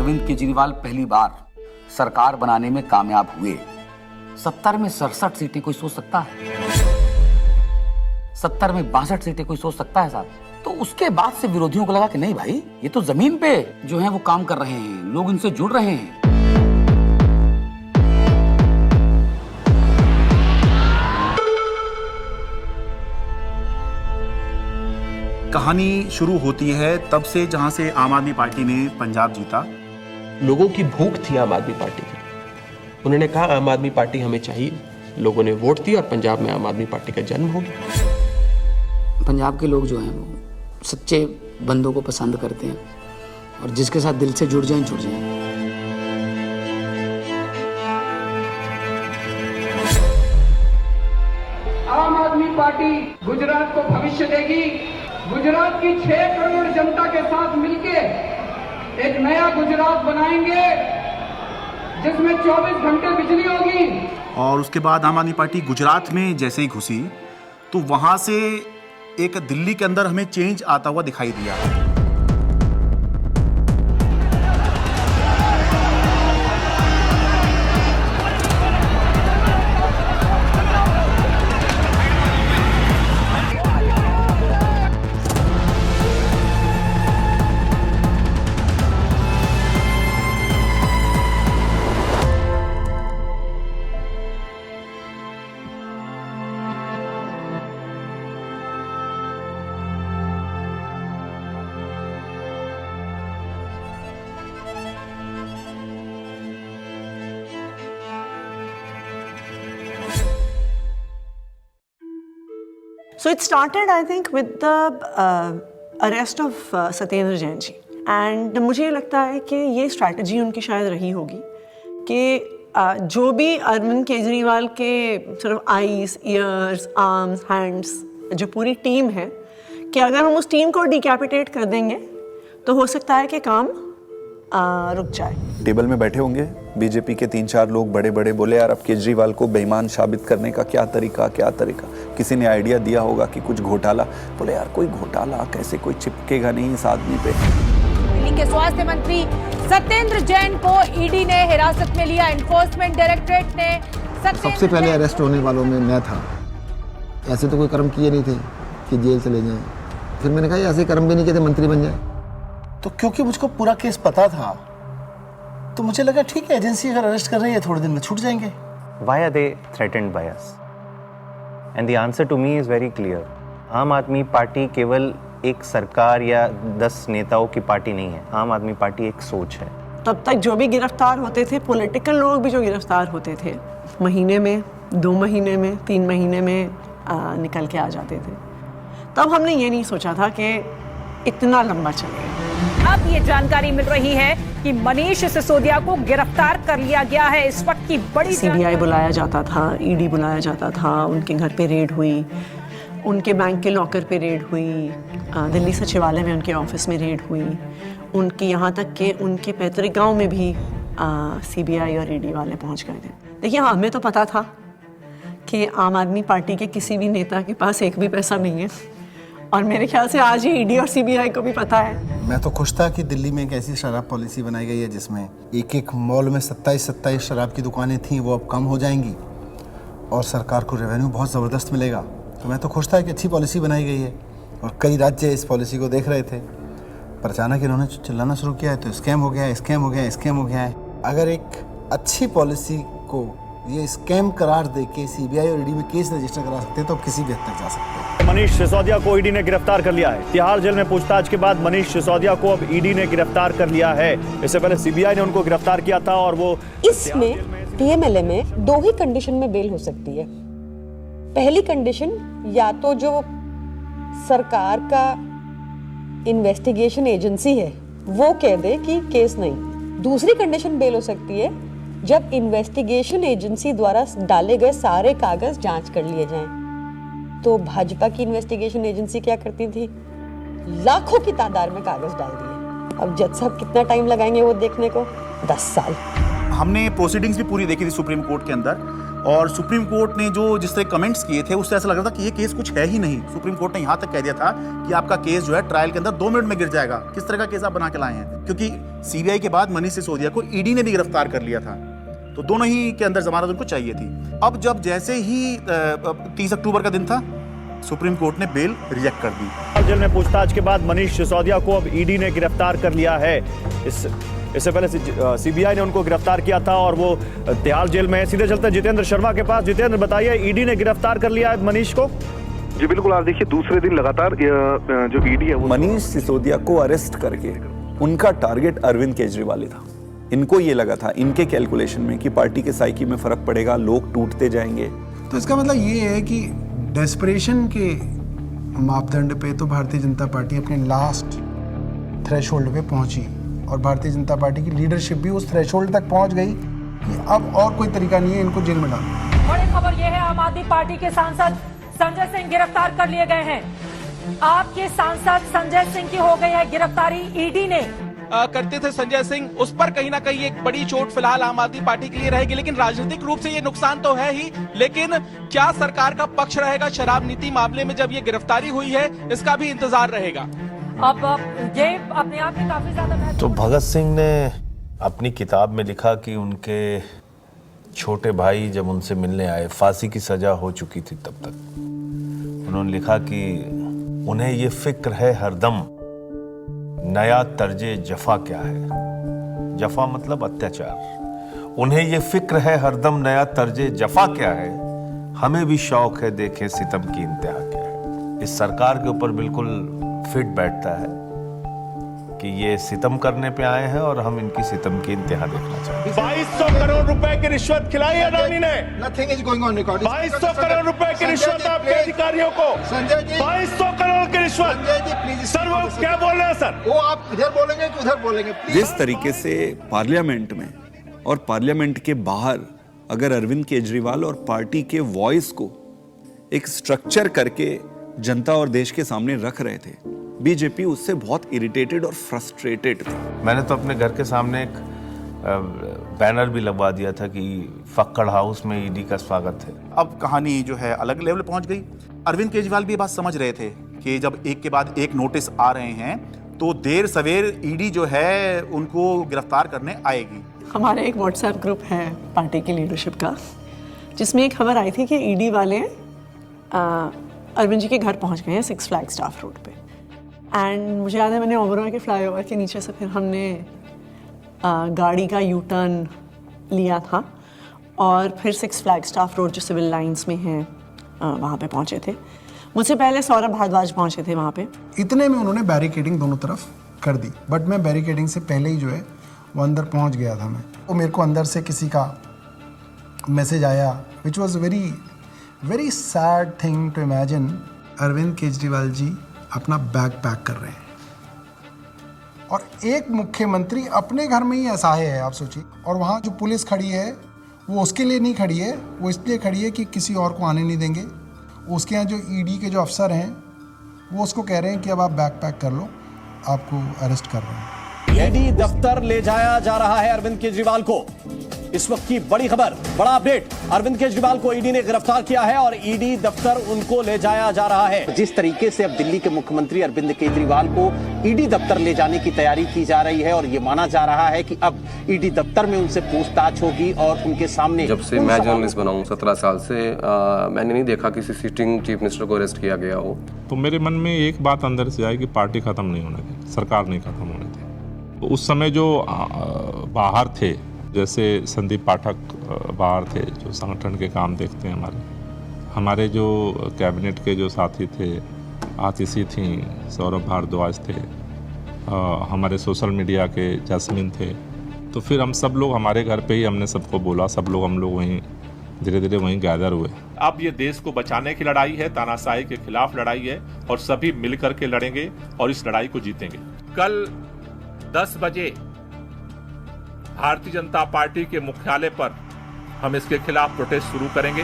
अरविंद केजरीवाल पहली बार सरकार बनाने में कामयाब हुए, 70 में 67 सीटें कोई सोच सकता है? 70 में 62 सीटें कोई सोच सकता है साहब? तो उसके बाद से विरोधियों को लगा कि नहीं भाई, ये तो जमीन पे जो है वो काम कर रहे हैं, लोग इनसे जुड़ रहे हैं। कहानी शुरू होती है तब से जहां से आम आदमी पार्टी ने पंजाब जीता। लोगों की भूख थी आम आदमी पार्टी की, उन्होंने कहा आम आदमी पार्टी हमें चाहिए, लोगों ने वोट दिया और पंजाब में आम आदमी पार्टी का जन्म हो गया। पंजाब के लोग जो हैं वो सच्चे बंदों को पसंद करते हैं और जिसके साथ दिल से जुड़ जाएं। आम आदमी पार्टी गुजरात को भविष्य देगी। गुजरात की 6 करोड़ जनता के साथ मिलके एक नया गुजरात बनाएंगे जिसमें 24 घंटे बिजली होगी। और उसके बाद आम आदमी पार्टी गुजरात में जैसे ही घुसी तो वहां से एक दिल्ली के अंदर हमें चेंज आता हुआ दिखाई दिया। So it started, I think, with the arrest of Satyendra Jain ji, and मुझे लगता है कि ये स्ट्रैटेजी उनकी शायद रही होगी कि जो भी अरविंद केजरीवाल के सिर्फ आईज, ईयर्स, आर्म्स, हैंड्स, जो पूरी टीम है, कि अगर हम उस टीम को डिकैपिटेट कर देंगे तो हो सकता है कि काम रुक जाए। टेबल में बैठे होंगे बीजेपी के 3-4 लोग बड़े बड़े, बोले यार अब केजरीवाल को बेईमान साबित करने का क्या तरीका। किसी ने आइडिया दिया होगा कि कुछ घोटाला, बोले यार कोई घोटाला कैसे, कोई चिपकेगा नहीं इस आदमी पे। दिल्ली के स्वास्थ्य मंत्री सत्येंद्र जैन को ईडी ने हिरासत में लिया। एनफोर्समेंट डायरेक्टरेट ने सबसे पहले अरेस्ट होने वालों में मैं था। ऐसे तो कोई कर्म किए नहीं थे कि जेल चले जाएं। फिर मैंने कहा ऐसे कर्म भी नहीं किए थे मंत्री बन जाए। तो क्योंकि मुझको पूरा केस पता था तो मुझे लगा ठीक है, एजेंसी अगर अरेस्ट कर रही है थोड़े दिन में छूट जाएंगे। Why are they threatened by us? And the answer to me is very clear. आम आदमी पार्टी केवल एक सरकार या 10 नेताओं की पार्टी नहीं है। आम आदमी पार्टी एक सोच है। तब तक जो भी गिरफ्तार होते थे, पॉलिटिकल लोग भी जो गिरफ्तार होते थे, महीने में, 2 महीने में, 3 महीने में निकल के आ जाते थे। तब हमने ये नहीं सोचा था कि इतना लंबा चलेगा। अब ये जानकारी मिल रही है कि मनीष सिसोदिया को गिरफ्तार कर लिया गया है। इस वक्त की बड़ी सीबीआई बुलाया जाता था, ईडी बुलाया जाता था, उनके घर पे रेड हुई, उनके बैंक के लॉकर पे रेड हुई, दिल्ली सचिवालय में उनके ऑफिस में रेड हुई, उनकी यहाँ तक कि उनके पैतृक गांव में भी सीबीआई और ईडी वाले पहुँच गए थे। देखिए हमें तो पता था कि आम आदमी पार्टी के किसी भी नेता के पास एक भी पैसा नहीं है, और मेरे ख्याल से आज ही ईडी और सीबीआई को भी पता है। मैं तो खुश था कि दिल्ली में एक ऐसी शराब पॉलिसी बनाई गई है जिसमें एक मॉल में 27 शराब की दुकानें थीं, वो अब कम हो जाएंगी और सरकार को रेवेन्यू बहुत ज़बरदस्त मिलेगा। तो मैं तो खुश था कि अच्छी पॉलिसी बनाई गई है और कई राज्य इस पॉलिसी को देख रहे थे, पर अचानक इन्होंने चिल्लाना शुरू किया है तो स्कैम हो गया है। अगर एक अच्छी पॉलिसी को ये स्कैम करार देके सीबीआई और ईडी में केस रजिस्टर करा सकते हैं तो किसी भी हद तक जा सकते हैं। मनीष सिसोदिया को ईडी ने गिरफ्तार कर लिया है। तिहाड़ जेल में पूछताछ के बाद मनीष सिसोदिया को अब ईडी ने गिरफ्तार कर लिया है। इससे पहले सीबीआई ने उनको गिरफ्तार किया था और वो इसमें पीएमएलए में 2 ही कंडीशन में बेल हो सकती है। पहली कंडीशन, या तो जो सरकार का इन्वेस्टिगेशन एजेंसी है वो कह दे कि केस नहीं। दूसरी कंडीशन बेल हो सकती है जब इन्वेस्टिगेशन एजेंसी द्वारा डाले गए सारे कागज जांच कर लिए जाएं। तो भाजपा की इन्वेस्टिगेशन एजेंसी क्या करती थी, लाखों की तादाद में कागज डाल दिए। अब जज साहब कितना टाइम लगाएंगे वो देखने को, 10 साल। हमने प्रोसीडिंग्स भी पूरी देखी थी सुप्रीम कोर्ट के अंदर, और सुप्रीम कोर्ट ने जो जिस तरह कमेंट्स किए थे उससे ऐसा लग रहा था कि ये केस कुछ है ही नहीं। सुप्रीम कोर्ट ने यहाँ तक कह दिया था कि आपका केस जो है ट्रायल के अंदर 2 मिनट में गिर जाएगा। किस तरह का केस आप बना के लाए हैं, क्योंकि सीबीआई के बाद मनीष सिसोदिया को ईडी ने भी गिरफ्तार कर लिया था, तो दोनों ही के अंदर जमानत उनको चाहिए थी। अब जब जैसे ही 30 अक्टूबर का दिन था, सुप्रीम कोर्ट ने बेल रिजेक्ट कर दी। जेल में पूछताछ के बाद मनीष सिसोदिया को अब ईडी ने गिरफ्तार कर लिया है। इससे पहले सीबीआई ने उनको गिरफ्तार किया था और वो तिहाड़ जेल में है। सीधे चलते जितेंद्र शर्मा के पास। जितेंद्र, बताइए, ईडी ने गिरफ्तार कर लिया है मनीष को? जी बिल्कुल, आप देखिए दूसरे दिन लगातार जो ईडी है वो मनीष सिसोदिया को अरेस्ट करके उनका टारगेट अरविंद केजरीवाल ही था। इनको ये लगा था, इनके कैलकुलेशन में, कि पार्टी के साइकी में फर्क पड़ेगा, लोग टूटते जाएंगे। तो इसका मतलब ये है कि डेस्परेशन के मापदंड पे तो भारतीय जनता पार्टी अपने लास्ट थ्रेशोल्ड पे पहुंची और भारतीय जनता पार्टी की लीडरशिप भी उस थ्रेशोल्ड तक पहुंच गई कि अब और कोई तरीका नहीं है इनको जेल में डालना। बड़ी खबर यह है, आम आदमी पार्टी के सांसद संजय सिंह गिरफ्तार कर लिए गए हैं। आपके सांसद संजय सिंह की हो गई है गिरफ्तारी। ईडी ने करते थे संजय सिंह, उस पर कहीं ना कहीं एक बड़ी चोट फिलहाल आम आदमी पार्टी के लिए रहेगी, लेकिन राजनीतिक रूप से ये नुकसान तो है ही, लेकिन क्या सरकार का पक्ष रहेगा शराब नीति मामले में जब ये गिरफ्तारी हुई है, इसका भी इंतजार रहेगा। अब ये अपने आप में काफी ज्यादा तो भगत सिंह ने अपनी किताब में लिखा कि उनके छोटे भाई जब उनसे मिलने आए, फांसी की सजा हो चुकी थी तब तक, उन्होंने लिखा कि उन्हें ये फिक्र है हरदम नया तर्जे जफा क्या है। जफा मतलब अत्याचार। उन्हें ये फिक्र है हरदम नया तर्जे जफा क्या है, हमें भी शौक है देखें सितम की इंतहा क्या है। इस सरकार के ऊपर बिल्कुल फिट बैठता है कि ये सितम करने पे आए हैं और हम इनकी सितम की इंतहा देखना चाहते हैं। 2200 करोड़ रुपए की रिश्वत खिलाई अडानी ने। Nothing is going on record. 2200 crore रुपए की रिश्वत आपके अधिकारियों को। संजय जी, 2200 करोड़ की रिश्वत। संजय जी प्लीज। सर वो क्या बोल रहे हैं सर? वो आप इधर बोलेंगे कि उधर बोलेंगे? जिस तरीके से पार्लियामेंट में और पार्लियामेंट के बाहर अगर अरविंद केजरीवाल और पार्टी के वॉइस को एक स्ट्रक्चर करके जनता और देश के सामने रख रहे थे, बीजेपी उससे बहुत इरिटेटेड और फ्रस्ट्रेटेड थी। मैंने तो अपने घर के सामने एक बैनर भी लगवा दिया था कि फक्कड़ हाउस में ईडी का स्वागत है। अब कहानी जो है अलग लेवल पे पहुंच गई। अरविंद केजरीवाल भी ये बात समझ रहे थे कि जब एक के बाद एक नोटिस आ रहे हैं तो देर सवेर ईडी जो है उनको गिरफ्तार करने आएगी। हमारा एक व्हाट्सएप ग्रुप है पार्टी की लीडरशिप का, जिसमें एक खबर आई थी कि ईडी वाले अरविंद जी के घर पहुंच गए हैं 6 फ्लैग स्टाफ रोड पे। एंड मुझे याद है मैंने ओबरॉय के फ्लाईओवर के नीचे से फिर हमने गाड़ी का यू टर्न लिया था और फिर 6 फ्लैग स्टाफ रोड जो सिविल लाइंस में है वहाँ पे पहुँचे थे। मुझसे पहले सौरभ भारद्वाज पहुँचे थे वहाँ पे। इतने में उन्होंने बैरिकेडिंग दोनों तरफ कर दी, बट मैं बैरिकेडिंग से पहले ही जो है वो अंदर पहुँच गया था। मैं तो मेरे को अंदर से किसी का मैसेज आया which was very sad thing to imagine. Arvind Kejriwal ji अपना बैग पैक कर रहे हैं और एक मुख्यमंत्री अपने घर में ही असहाय है, आप सोचिए। और वहाँ जो पुलिस खड़ी है वो उसके लिए नहीं खड़ी है, वो इसलिए खड़ी है कि किसी और को आने नहीं देंगे। उसके यहाँ जो ईडी के जो अफसर हैं वो उसको कह रहे हैं कि अब आप बैग पैक कर लो, आपको अरेस्ट कर रहे हैं। ईडी दफ्तर ले जाया जा रहा है अरविंद केजरीवाल को। इस वक्त की बड़ी खबर, बड़ा अपडेट, अरविंद केजरीवाल को ईडी ने गिरफ्तार किया है और ईडी दफ्तर उनको ले जाया जा रहा है। जिस तरीके से अब दिल्ली के मुख्यमंत्री अरविंद केजरीवाल को ईडी दफ्तर ले जाने की तैयारी की जा रही है और ये माना जा रहा है कि अब ईडी दफ्तर में उनसे पूछताछ होगी और उनके सामने। जब से मैं जर्नलिस्ट बना हूं 17 साल से, मैंने नहीं देखा किसी सिटिंग चीफ मिनिस्टर को अरेस्ट किया गया हो। तो मेरे मन में एक बात अंदर से आई कि पार्टी खत्म नहीं होने थी, सरकार नहीं खत्म होने थी। तो उस समय जो बाहर थे, जैसे संदीप पाठक बाहर थे जो संगठन के काम देखते हैं, हमारे जो कैबिनेट के जो साथी थे, आतिशी थी, सौरभ भारद्वाज थे, हमारे सोशल मीडिया के जैस्मिन थे। तो फिर हम सब लोग हमारे घर पे ही हमने सबको बोला, हम लोग वहीं धीरे धीरे वहीं गैदर हुए। अब ये देश को बचाने की लड़ाई है, तानाशाही के खिलाफ लड़ाई है और सभी मिलकर के लड़ेंगे और इस लड़ाई को जीतेंगे। कल 10 बजे भारतीय जनता पार्टी के मुख्यालय पर हम इसके खिलाफ प्रोटेस्ट शुरू करेंगे।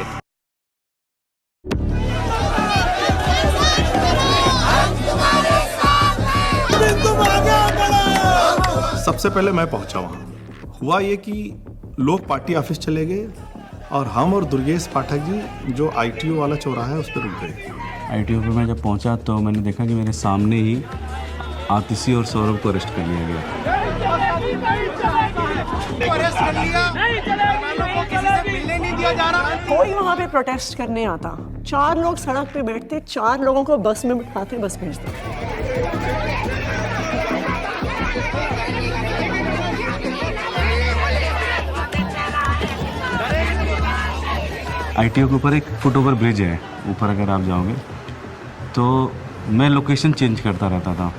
सबसे पहले मैं पहुंचा वहां। हुआ ये कि लोग पार्टी ऑफिस चले गए और हम और दुर्गेश पाठक जी जो ITO वाला चौराहा है उस पर रुक गए। ITO पे मैं जब पहुंचा तो मैंने देखा कि मेरे सामने ही आतिशी और सौरभ को अरेस्ट कर लिया गया। कोई वहाँ पे प्रोटेस्ट करने आता, 4 लोग सड़क पे बैठते, 4 लोगों को बस में बिठाते, बस भेजते। ITO के ऊपर एक फुटओवर ब्रिज है, ऊपर अगर आप जाओगे तो मैं लोकेशन चेंज करता रहता था,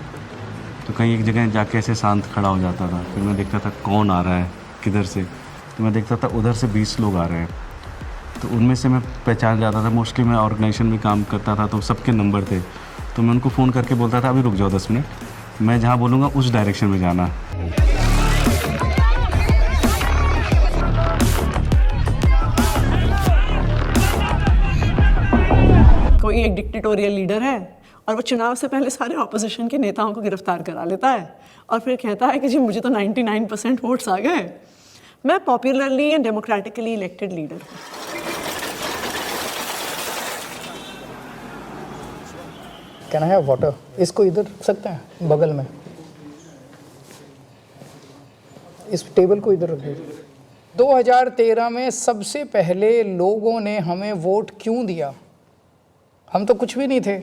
तो कहीं एक जगह जाके ऐसे शांत खड़ा हो जाता था, फिर मैं देखता था कौन आ रहा है किधर से, तो मैं देखता था उधर से 20 लोग आ रहे हैं, तो उनमें से मैं पहचान जाता था। मोस्टली मैं ऑर्गेनाइजेशन में काम करता था तो सबके नंबर थे, तो मैं उनको फ़ोन करके बोलता था अभी रुक जाओ 10 मिनट, मैं जहाँ बोलूँगा उस डायरेक्शन में जाना। कोई एक डिक्टेटोरियल लीडर है और वो चुनाव से पहले सारे ऑपोजिशन के नेताओं को गिरफ्तार करा लेता है और फिर कहता है कि जी मुझे तो 99% वोट्स आ गए, मैं popularly and democratically elected leader हूँ। Can I have water? इसको इधर रख सकते हैं बगल में, इस टेबल को इधर रख दीजिए। 2013 में सबसे पहले लोगों ने हमें वोट क्यों दिया? हम तो कुछ भी नहीं थे,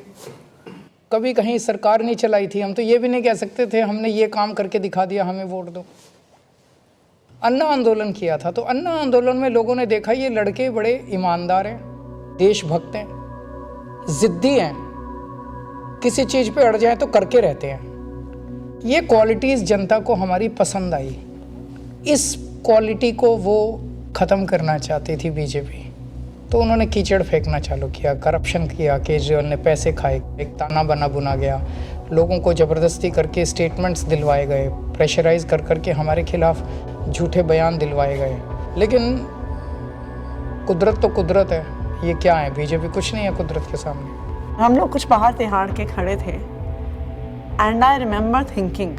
कभी कहीं सरकार नहीं चलाई थी, हम तो ये भी नहीं कह सकते थे हमने ये काम करके दिखा दिया हमें वोट दो। अन्ना आंदोलन किया था, तो अन्ना आंदोलन में लोगों ने देखा ये लड़के बड़े ईमानदार हैं, देशभक्त हैं, जिद्दी हैं, किसी चीज़ पे अड़ जाए तो करके रहते हैं। ये क्वालिटीज़ जनता को हमारी पसंद आई, इस क्वालिटी को वो ख़त्म करना चाहती थी बीजेपी, तो उन्होंने कीचड़ फेंकना चालू किया, करप्शन किया, केजरीवाल ने पैसे खाए, एक ताना बना बुना गया, लोगों को ज़बरदस्ती करके स्टेटमेंट्स दिलवाए गए, प्रेशराइज कर करके हमारे खिलाफ झूठे बयान दिलवाए गए। लेकिन कुदरत तो कुदरत है, ये क्या है, बीजेपी कुछ नहीं है कुदरत के सामने। हम लोग कुछ बाहर तिहाड़ के खड़े थे एंड आई रिमेंबर थिंकिंग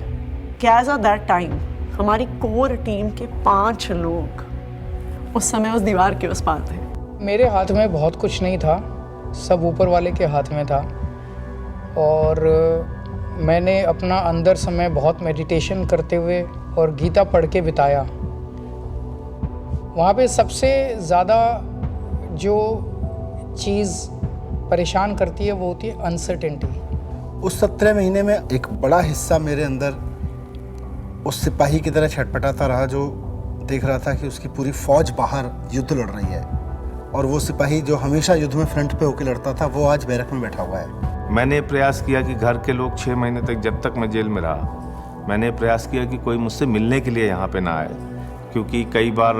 कि एज ऑफ दैट टाइम हमारी कोर टीम के 5 लोग उस समय उस दीवार के उस पार थे। मेरे हाथ में बहुत कुछ नहीं था, सब ऊपर वाले के हाथ में था, और मैंने अपना अंदर समय बहुत मेडिटेशन करते हुए और गीता पढ़ के बिताया। वहाँ पे सबसे ज़्यादा जो चीज़ परेशान करती है वो होती है अनसर्टेनिटी। उस 17 महीने में एक बड़ा हिस्सा मेरे अंदर उस सिपाही की तरह छटपटाता रहा जो देख रहा था कि उसकी पूरी फौज बाहर युद्ध लड़ रही है, और वो सिपाही जो हमेशा युद्ध में फ्रंट पे होकर लड़ता था वो आज बैरक में बैठा हुआ है। मैंने प्रयास किया कि घर के लोग 6 महीने तक, जब तक मैं जेल में रहा, मैंने प्रयास किया कि कोई मुझसे मिलने के लिए यहाँ पे ना आए, क्योंकि कई बार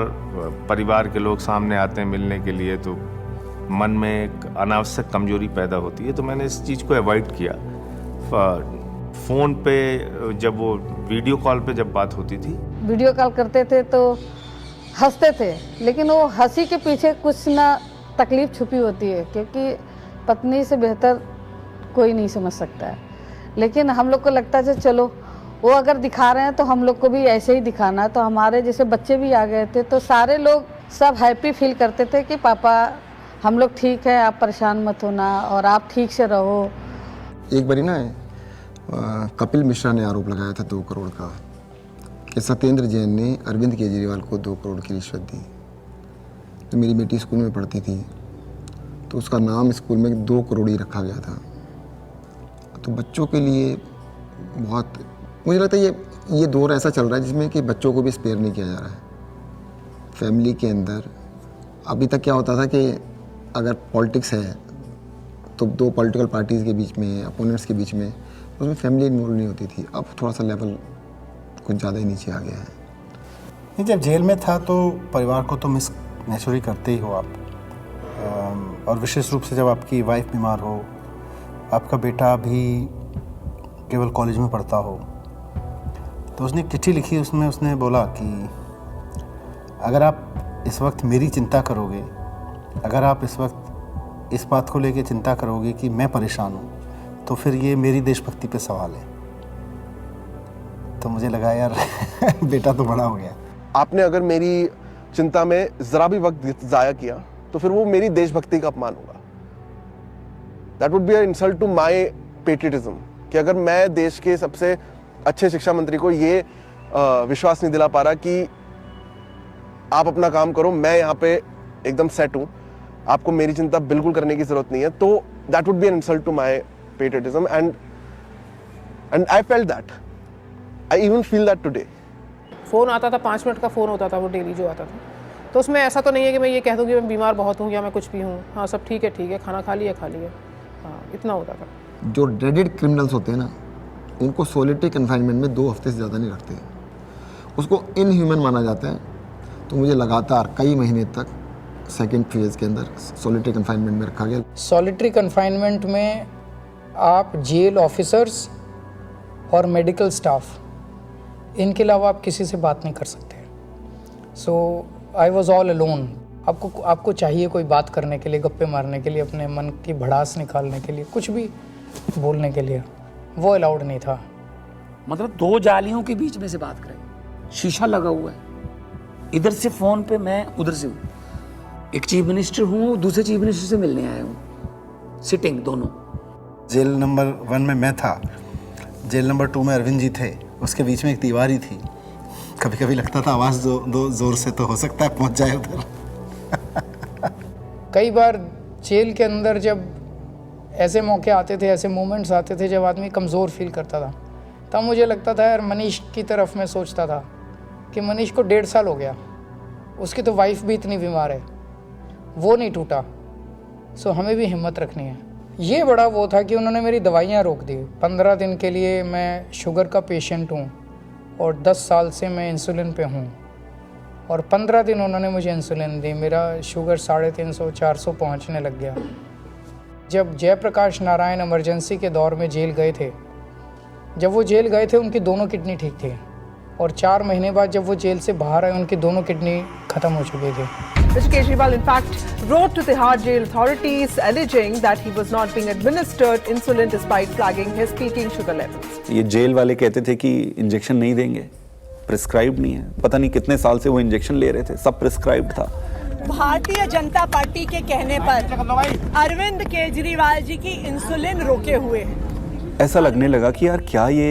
परिवार के लोग सामने आते हैं मिलने के लिए तो मन में एक अनावश्यक कमजोरी पैदा होती है, तो मैंने इस चीज़ को अवॉइड किया। फ़ोन पे जब वो वीडियो कॉल पे जब बात होती थी, वीडियो कॉल करते थे तो हंसते थे, लेकिन वो हंसी के पीछे कुछ ना तकलीफ छुपी होती है, क्योंकि पत्नी से बेहतर कोई नहीं समझ सकता है। लेकिन हम लोग को लगता है चलो वो अगर दिखा रहे हैं तो हम लोग को भी ऐसे ही दिखाना है, तो हमारे जैसे बच्चे भी आ गए थे, तो सारे लोग सब हैप्पी फील करते थे कि पापा हम लोग ठीक है, आप परेशान मत होना और आप ठीक से रहो। एक बारी ना कपिल मिश्रा ने आरोप लगाया था 2 करोड़ का कि सत्येंद्र जैन ने अरविंद केजरीवाल को 2 करोड़ की रिश्वत दी। तो मेरी बेटी स्कूल में पढ़ती थी, तो उसका नाम स्कूल में 2 करोड़ ही रखा गया था। तो बच्चों के लिए बहुत, मुझे लगता है ये दौर ऐसा चल रहा है जिसमें कि बच्चों को भी स्पेयर नहीं किया जा रहा है। फैमिली के अंदर अभी तक क्या होता था कि अगर पॉलिटिक्स है तो 2 पॉलिटिकल पार्टीज़ के बीच में, अपोनेंट्स के बीच में, उसमें फैमिली इन्वॉल्व नहीं होती थी। अब थोड़ा सा लेवल कुछ ज़्यादा ही नीचे आ गया है। नहीं, जब जेल में था तो परिवार को तो मिस नेचुरली करते ही हो आप, और विशेष रूप से जब आपकी वाइफ बीमार हो, आपका बेटा भी केवल कॉलेज में पढ़ता हो, तो उसने चिट्ठी लिखी, उसमें उसने बोला कि अगर आप इस वक्त मेरी चिंता करोगे, अगर आप इस वक्त इस बात को लेके चिंता करोगे कि मैं परेशान हूँ, तो फिर ये मेरी देशभक्ति पे सवाल है। तो मुझे लगा यार बेटा तो बड़ा हो गया। आपने अगर मेरी चिंता में जरा भी वक्त जाया किया तो फिर वो मेरी देशभक्ति का अपमान होगा। That would be a insult to my patriotism कि अगर मैं देश के सबसे अच्छे शिक्षा मंत्री को ये विश्वास नहीं दिला पा रहा कि आप अपना काम करो, मैं यहाँ पे एकदम सेट हूँ, आपको मेरी चिंता बिल्कुल करने की जरूरत नहीं है, तो that would be an insult to my patriotism and I felt that, I even feel that today. Phone आता था, 5 मिनट का फ़ोन होता था वो डेली जो आता था, तो उसमें ऐसा तो नहीं है कि मैं ये कह दूँ कि मैं बीमार बहुत हूँ या मैं कुछ भी हूँ, हाँ सब ठीक है, खाना खा लिया, हाँ इतना होता था। जो ड्रेडेड क्रिमिनल्स होते हैं ना, उनको सोलिटरी कन्फाइनमेंट में 2 हफ्ते से ज़्यादा नहीं रखते, उसको इनह्यूमन माना जाता है। तो मुझे लगातार कई महीने तक सेकेंड फेज़ के अंदर सोलिटरी कन्फाइनमेंट में रखा गया। सॉलिटरी कन्फाइनमेंट में आप जेल ऑफिसर्स और मेडिकल स्टाफ, इनके अलावा आप किसी से बात नहीं कर सकते। सो आई वॉज ऑल अलोन। आपको चाहिए कोई बात करने के लिए, गप्पे मारने के लिए, अपने मन की भड़ास निकालने के लिए, कुछ भी बोलने के लिए, वो अलाउड नहीं था। मतलब 2 जालियों के बीच में से बात करें, शीशा लगा हुआ है, इधर से फोन पे मैं उधर से हूँ, एक चीफ मिनिस्टर हूँ, दूसरे चीफ मिनिस्टर से मिलने आया हूँ, सिटिंग दोनों। जेल नंबर 1 में मैं था, जेल नंबर 2 में अरविंद जी थे, उसके बीच में एक दीवार ही थी। कभी कभी लगता था आवाज़ दो जोर से तो हो सकता है पहुंच जाए उधर। कई बार जेल के अंदर जब ऐसे मौके आते थे, ऐसे मोमेंट्स आते थे जब आदमी कमज़ोर फील करता था, तब मुझे लगता था यार मनीष की तरफ मैं सोचता था कि मनीष को 1.5 साल हो गया, उसकी तो वाइफ भी इतनी बीमार है, वो नहीं टूटा, सो हमें भी हिम्मत रखनी है। ये बड़ा वो था कि उन्होंने मेरी दवाइयाँ रोक दी। 15 दिन के लिए मैं शुगर का पेशेंट हूँ और 10 साल से मैं इंसुलिन पे हूँ, और 15 दिन उन्होंने मुझे इंसुलिन दी, मेरा शुगर 350-400 पहुँचने लग गया। जब जयप्रकाश नारायण इमरजेंसी के दौर में जेल गए थे, जब वो जेल गए थे उनकी दोनों किडनी ठीक थी, और 4 महीने बाद जब वो जेल से बाहर आए उनकी दोनों किडनी ख़त्म हो चुकी थी। Mr. Kejriwal, in fact, wrote to Tihar jail authorities alleging that he was not being administered insulin despite flagging his peaking sugar levels. ये जेल वाले कहते थे कि इंजेक्शन नहीं देंगे, प्रिस्क्राइब्ड नहीं है। पता नहीं कितने साल से वो इंजेक्शन ले रहे थे, सब प्रिस्क्राइब्ड था। भारतीय जनता पार्टी के कहने पर अरविंद केजरीवाल जी की इंसुलिन रोके हुए हैं। ऐसा लगने लगा कि यार क्या ये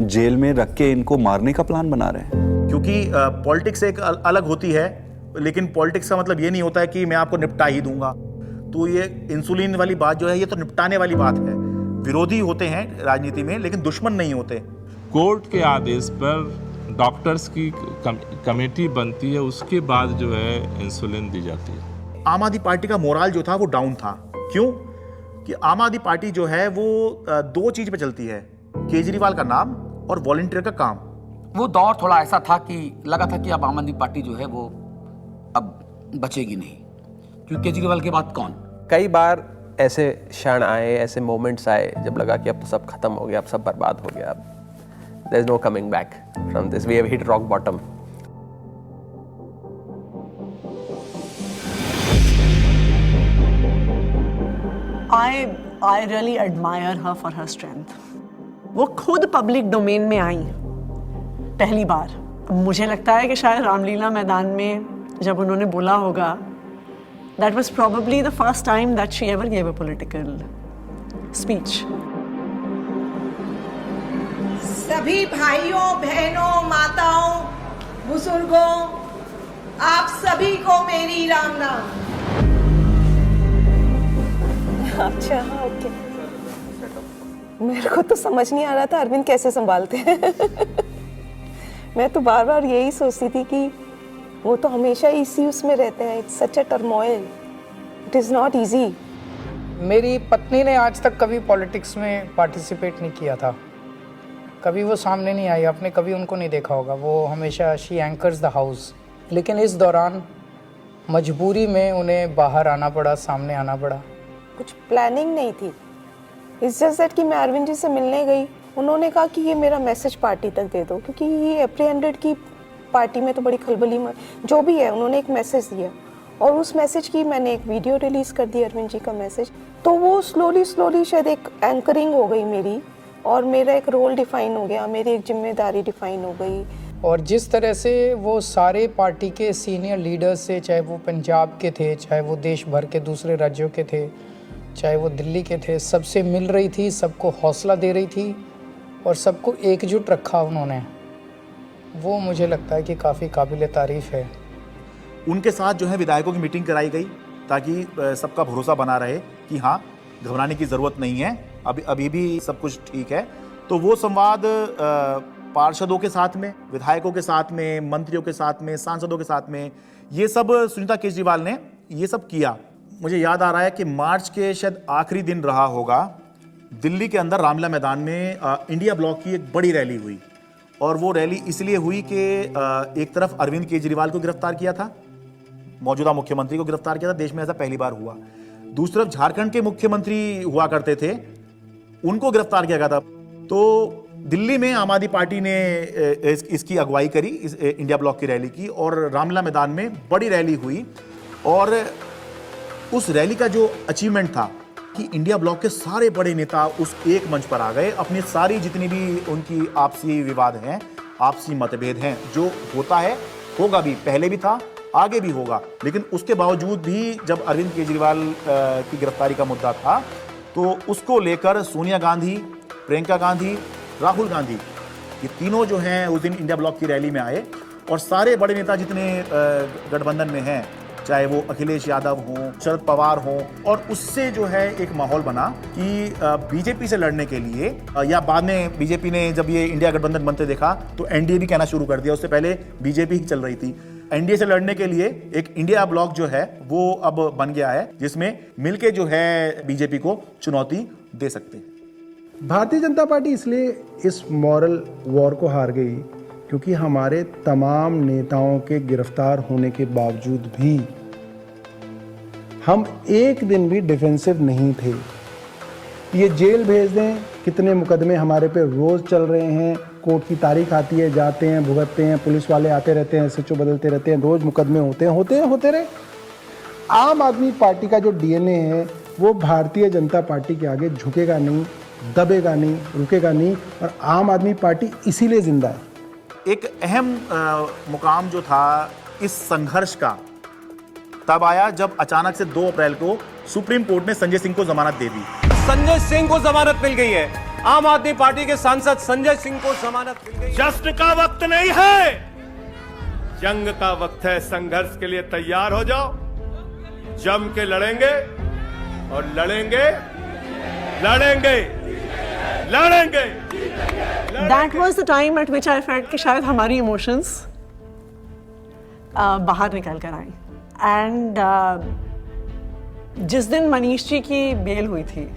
जेल में रख के इनको मारने का प्लान बना रहे हैं। क्योंकि पॉलिटिक्स एक अलग होती है, लेकिन पॉलिटिक्स का मतलब ये नहीं होता है कि मैं आपको निपटा ही दूंगा। तो ये इंसुलिन वाली बात जो है, ये तो निपटाने वाली बात है। विरोधी होते हैं राजनीति में, लेकिन दुश्मन नहीं होते। कोर्ट के आदेश पर डॉक्टर्स की कमेटी बनती है, उसके बाद जो है इंसुलिन दी जाती है। आम आदमी पार्टी का मोराल जो था वो डाउन था। क्यों? कि आम आदमी पार्टी जो है वो 2 चीज पे चलती है, केजरीवाल का नाम और वॉलंटियर का काम। वो दौर थोड़ा ऐसा था कि लगा था कि अब आम आदमी पार्टी जो है वो अब बचेगी नहीं, क्योंकि केजरीवाल के बाद कौन। कई बार ऐसे क्षण आए, ऐसे मोमेंट्स आए जब लगा कि अब तो सब खत्म हो गया, अब सब बर्बाद हो गया, अब there is no coming back from this, we have hit rock bottom. I really admire her for her strength. वो खुद पब्लिक डोमेन में आई पहली बार। मुझे लगता है कि शायद रामलीला मैदान में जब उन्होंने बोला होगा, that was probably the first time that she ever gave a political speech. सभी भाइयों, बहनों, माताओं, बुजुर्गों, आप सभी को मेरी राम नाम। अच्छा, ओके। मेरे को तो समझ नहीं आ रहा था अरविंद कैसे संभालते हैं। मैं तो बार बार यही सोचती थी कि वो तो हमेशा इसी उसमें रहते हैं। It's such a turmoil, it is not easy. मेरी पत्नी ने आज तक कभी पॉलिटिक्स में पार्टिसिपेट नहीं किया था, कभी वो सामने नहीं आई, आपने कभी उनको नहीं देखा होगा। वो हमेशा शी एंकर्स द हाउस, लेकिन इस दौरान मजबूरी में उन्हें बाहर आना पड़ा, सामने आना पड़ा। कुछ प्लानिंग नहीं थी, इट्स जस्ट दैट कि मैं अरविंद जी से मिलने गई, उन्होंने कहा कि ये मेरा मैसेज पार्टी तक दे दो, क्योंकि ये एप्रीहेंडेड की पार्टी में तो बड़ी खलबली जो भी है। उन्होंने एक मैसेज दिया और उस मैसेज की मैंने एक वीडियो रिलीज़ कर दी, अरविंद जी का मैसेज। तो वो स्लोली शायद एक एंकरिंग हो गई मेरी, और मेरा एक रोल डिफाइन हो गया, मेरी एक जिम्मेदारी डिफाइन हो गई। और जिस तरह से वो सारे पार्टी के सीनियर लीडर्स से, चाहे वो पंजाब के थे, चाहे वो देश भर के दूसरे राज्यों के थे, चाहे वो दिल्ली के थे, सबसे मिल रही थी, सबको हौसला दे रही थी और सबको एकजुट रखा उन्होंने, वो मुझे लगता है कि काफ़ी काबिल तारीफ़ है। उनके साथ जो है विधायकों की मीटिंग कराई गई ताकि सबका भरोसा बना रहे कि हाँ, घबराने की ज़रूरत नहीं है, अभी भी सब कुछ ठीक है। तो वो संवाद पार्षदों के साथ में, विधायकों के साथ में, मंत्रियों के साथ में, सांसदों के साथ में, ये सब सुनीता केजरीवाल ने ये सब किया। मुझे याद आ रहा है कि मार्च के शायद आखिरी दिन रहा होगा, दिल्ली के अंदर रामलीला मैदान में इंडिया ब्लॉक की एक बड़ी रैली हुई और वो रैली इसलिए हुई कि एक तरफ अरविंद केजरीवाल को गिरफ्तार किया था, मौजूदा मुख्यमंत्री को गिरफ्तार किया था, देश में ऐसा पहली बार हुआ। दूसरी तरफ झारखंड के मुख्यमंत्री हुआ करते थे, उनको गिरफ्तार किया गया था। तो दिल्ली में आम आदमी पार्टी ने इसकी अगुवाई करी, इस इंडिया ब्लॉक की रैली की, और रामलीला मैदान में बड़ी रैली हुई। और उस रैली का जो अचीवमेंट था कि इंडिया ब्लॉक के सारे बड़े नेता उस एक मंच पर आ गए, अपनी सारी जितनी भी उनकी आपसी विवाद हैं, आपसी मतभेद हैं, जो होता है, होगा भी, पहले भी था, आगे भी होगा, लेकिन उसके बावजूद भी जब अरविंद केजरीवाल की गिरफ्तारी का मुद्दा था तो उसको लेकर सोनिया गांधी, प्रियंका गांधी, राहुल गांधी, ये तीनों जो हैं उस दिन इंडिया ब्लॉक की रैली में आए और सारे बड़े नेता जितने गठबंधन में हैं, चाहे वो अखिलेश यादव हों, शरद पवार हों, और उससे जो है एक माहौल बना कि बीजेपी से लड़ने के लिए, या बाद में बीजेपी ने जब ये इंडिया गठबंधन बनते देखा तो एनडीए भी कहना शुरू कर दिया, उससे पहले बीजेपी ही चल रही थी। एनडीए से लड़ने के लिए एक इंडिया ब्लॉक जो है वो अब बन गया है, जिसमें मिलके जो है बीजेपी को चुनौती दे सकते हैं। भारतीय जनता पार्टी इसलिए इस मॉरल वॉर को हार गई क्योंकि हमारे तमाम नेताओं के गिरफ्तार होने के बावजूद भी हम एक दिन भी डिफेंसिव नहीं थे। ये जेल भेज दें, कितने मुकदमे हमारे पे रोज चल रहे हैं, कोर्ट की तारीख आती है, जाते हैं, भुगतते हैं, पुलिस वाले आते रहते हैं, एसएचओ बदलते रहते हैं, रोज मुकदमे होते रहे। आम आदमी पार्टी का जो डीएनए है वो भारतीय जनता पार्टी के आगे झुकेगा नहीं, दबेगा नहीं, रुकेगा नहीं, और आम आदमी पार्टी इसीलिए जिंदा है। एक अहम मुकाम जो था इस संघर्ष का तब आया जब अचानक से 2 अप्रैल को सुप्रीम कोर्ट ने संजय सिंह को जमानत दे दी। संजय सिंह को जमानत मिल गई है। आम आदमी पार्टी के सांसद संजय सिंह को जमानत मिल गई। जश्न का वक्त नहीं है, जंग का वक्त है। संघर्ष के लिए तैयार हो जाओ, जम के लड़ेंगे और लड़ेंगे। That was the time at which I felt कि शायद हमारी इमोशंस बाहर निकल कर आई। एंड जिस दिन मनीष जी की बेल हुई थी,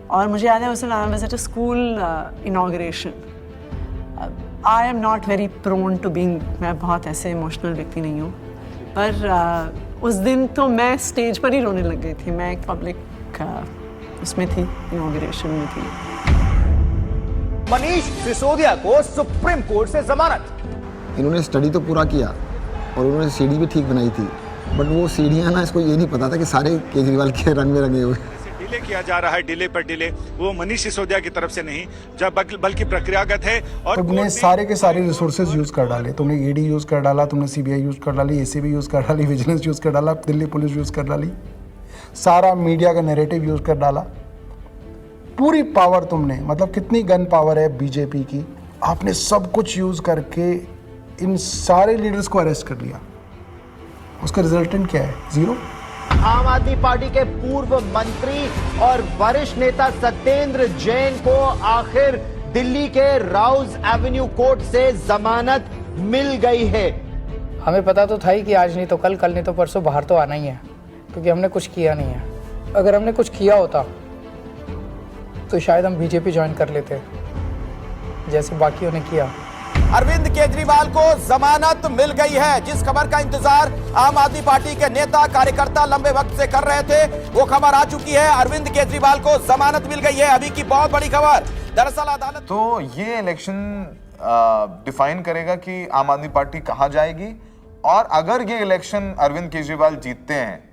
और मुझे याद है उस दिन I was at a school inauguration. I am not very prone to being, मैं बहुत ऐसे इमोशनल व्यक्ति नहीं हूँ, पर उस दिन तो मैं स्टेज पर ही रोने लग गई थी। मैं एक पब्लिक उसमें थी, इनॉग्रेशन में थी। मनीष सिसोदिया को सुप्रीम कोर्ट से जमानत। इन्होंने स्टडी तो पूरा किया और उन्होंने सीढ़ी भी ठीक बनाई थी, बट वो सीढ़ियाँ ना, इसको ये नहीं पता था कि सारे केजरीवाल के रंग में रंगे हुए। डिले किया जा रहा है, डिले पर डिले, वो मनीष सिसोदिया की तरफ से नहीं, जब बल्कि प्रक्रियागत है। और तुमने सारे के सारे रिसोर्सेज यूज कर डाले, तुमने ईडी यूज कर डाला, तुमने सीबीआई यूज कर डाली, एसीबी यूज कर डाली, विजिलेंस यूज कर डाला, दिल्ली पुलिस यूज कर डाली, सारा मीडिया का नैरेटिव यूज कर डाला, पूरी पावर तुमने, मतलब कितनी गन पावर है बीजेपी की, आपने सब कुछ यूज करके इन सारे लीडर्स को अरेस्ट कर लिया। उसका रिजल्टेंट क्या है? 0। आम आदमी पार्टी के पूर्व मंत्री और वरिष्ठ नेता सत्येंद्र जैन को आखिर दिल्ली के राउज एवेन्यू कोर्ट से जमानत मिल गई है। हमें पता तो था ही कि आज नहीं तो कल, कल नहीं तो परसों बाहर तो आना ही है, क्योंकि हमने कुछ किया नहीं है। अगर हमने कुछ किया होता तो शायद हम बीजेपी ज्वाइन कर लेते, जैसे बाकियों ने किया। अरविंद केजरीवाल को जमानत मिल गई है। जिस खबर का इंतजार आम आदमी पार्टी के नेता कार्यकर्ता लंबे वक्त से कर रहे थे, वो खबर आ चुकी है। अरविंद केजरीवाल को जमानत मिल गई है। अभी की बहुत बड़ी खबर, दरअसल अदालत। तो ये इलेक्शन डिफाइन करेगा कि आम आदमी पार्टी कहां जाएगी, और अगर ये इलेक्शन अरविंद केजरीवाल जीतते हैं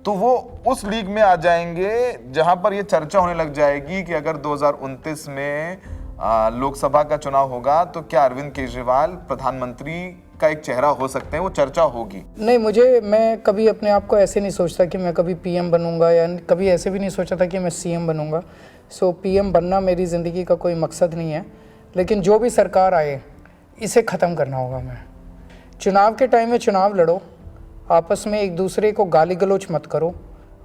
तो वो उस लीग में आ जाएंगे जहां पर ये चर्चा होने लग जाएगी कि अगर 2029 में लोकसभा का चुनाव होगा तो क्या अरविंद केजरीवाल प्रधानमंत्री का एक चेहरा हो सकते हैं, वो चर्चा होगी? नहीं, मैं कभी अपने आप को ऐसे नहीं सोचता कि मैं कभी पीएम बनूंगा, या कभी ऐसे भी नहीं सोचा था कि मैं सीएम बनूंगा। सो पीएम बनना मेरी ज़िंदगी का कोई मकसद नहीं है, लेकिन जो भी सरकार आए इसे ख़त्म करना होगा। मैं चुनाव के टाइम में चुनाव लड़ो, आपस में एक दूसरे को गाली गलौज मत करो,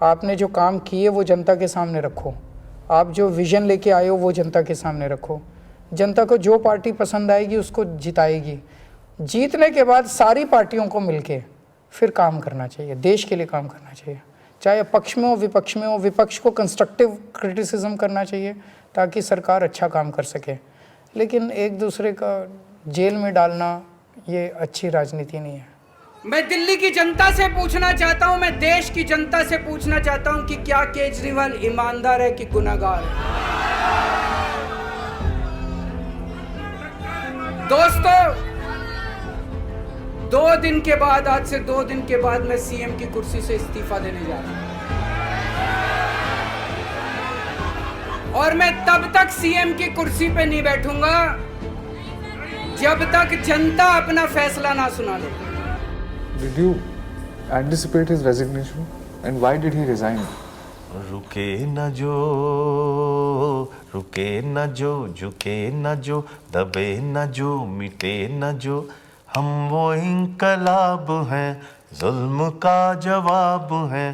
आपने जो काम किए वो जनता के सामने रखो, आप जो विज़न लेके आए हो वो जनता के सामने रखो। जनता को जो पार्टी पसंद आएगी उसको जिताएगी। जीतने के बाद सारी पार्टियों को मिलके फिर काम करना चाहिए, देश के लिए काम करना चाहिए, चाहे पक्ष में हो विपक्ष में हो। विपक्ष को कंस्ट्रक्टिव क्रिटिसिज्म करना चाहिए ताकि सरकार अच्छा काम कर सके, लेकिन एक दूसरे का जेल में डालना ये अच्छी राजनीति नहीं है। मैं दिल्ली की जनता से पूछना चाहता हूं, मैं देश की जनता से पूछना चाहता हूं कि क्या केजरीवाल ईमानदार है कि गुनहगार है? दोस्तों, 2 दिन के बाद, आज से 2 दिन के बाद मैं सीएम की कुर्सी से इस्तीफा देने जा रहा हूं, और मैं तब तक सीएम की कुर्सी पे नहीं बैठूंगा जब तक जनता अपना फैसला ना सुना ले। Did you anticipate his resignation and why did he resign? रुके न जो, झुके न जो, दबे न जो, मिटे न जो, हम वो इंकलाब हैं, जुल्म का जवाब हैं,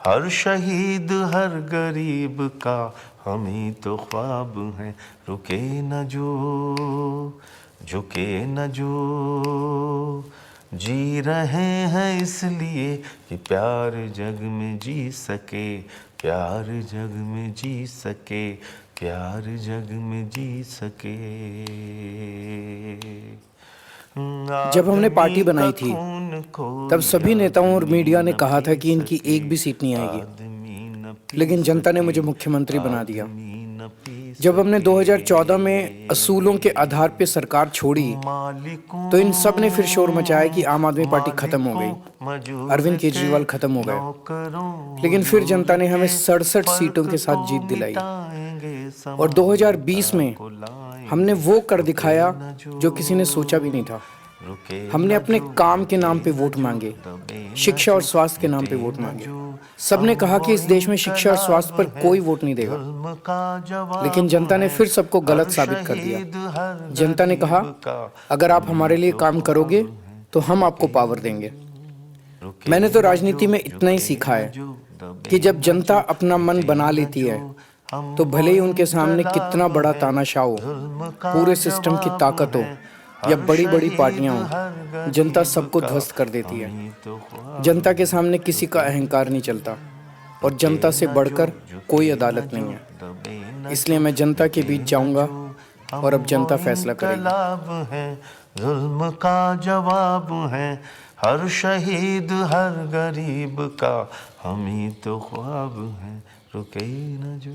हर शहीद हर गरीब का हम ही तो ख्वाब हैं। रुके न जो, झुके न जो, जी रहे हैं इसलिए कि प्यार जग में जी सके, प्यार जग में जी सके, प्यार जग में जी सके। जब हमने पार्टी बनाई थी तब सभी नेताओं और मीडिया ने कहा था कि इनकी एक भी सीट नहीं आएगी, लेकिन जनता ने मुझे मुख्यमंत्री बना दिया। जब हमने 2014 में असूलों के आधार पर सरकार छोड़ी तो इन सब ने फिर शोर मचाया कि आम आदमी पार्टी खत्म हो गई, अरविंद केजरीवाल खत्म हो गए। लेकिन फिर जनता ने हमें 67 सीटों के साथ जीत दिलाई, और 2020 में हमने वो कर दिखाया जो किसी ने सोचा भी नहीं था। हमने अपने काम के नाम पे वोट मांगे, शिक्षा और स्वास्थ्य के नाम पे वोट मांगे। सबने कहा कि इस देश में शिक्षा और स्वास्थ्य पर कोई वोट नहीं देगा, लेकिन जनता ने फिर सबको गलत साबित कर दिया। जनता ने कहा, अगर आप हमारे लिए काम करोगे तो हम आपको पावर देंगे। मैंने तो राजनीति में इतना ही सीखा है कि जब जनता अपना मन बना लेती है तो भले ही उनके सामने कितना बड़ा तानाशाह हो, पूरे सिस्टम की ताकत हो या बड़ी बड़ी पार्टियां हो, जनता सबको ध्वस्त कर देती है। जनता के सामने किसी का अहंकार नहीं चलता, और जनता से बढ़कर कोई अदालत नहीं है। इसलिए मैं जनता के बीच जाऊंगा और अब जनता फैसला करेगी। जुल्म का जवाब है, हर शहीद हर गरीब का हम ही तो ख्वाब हैं। रुके न जो।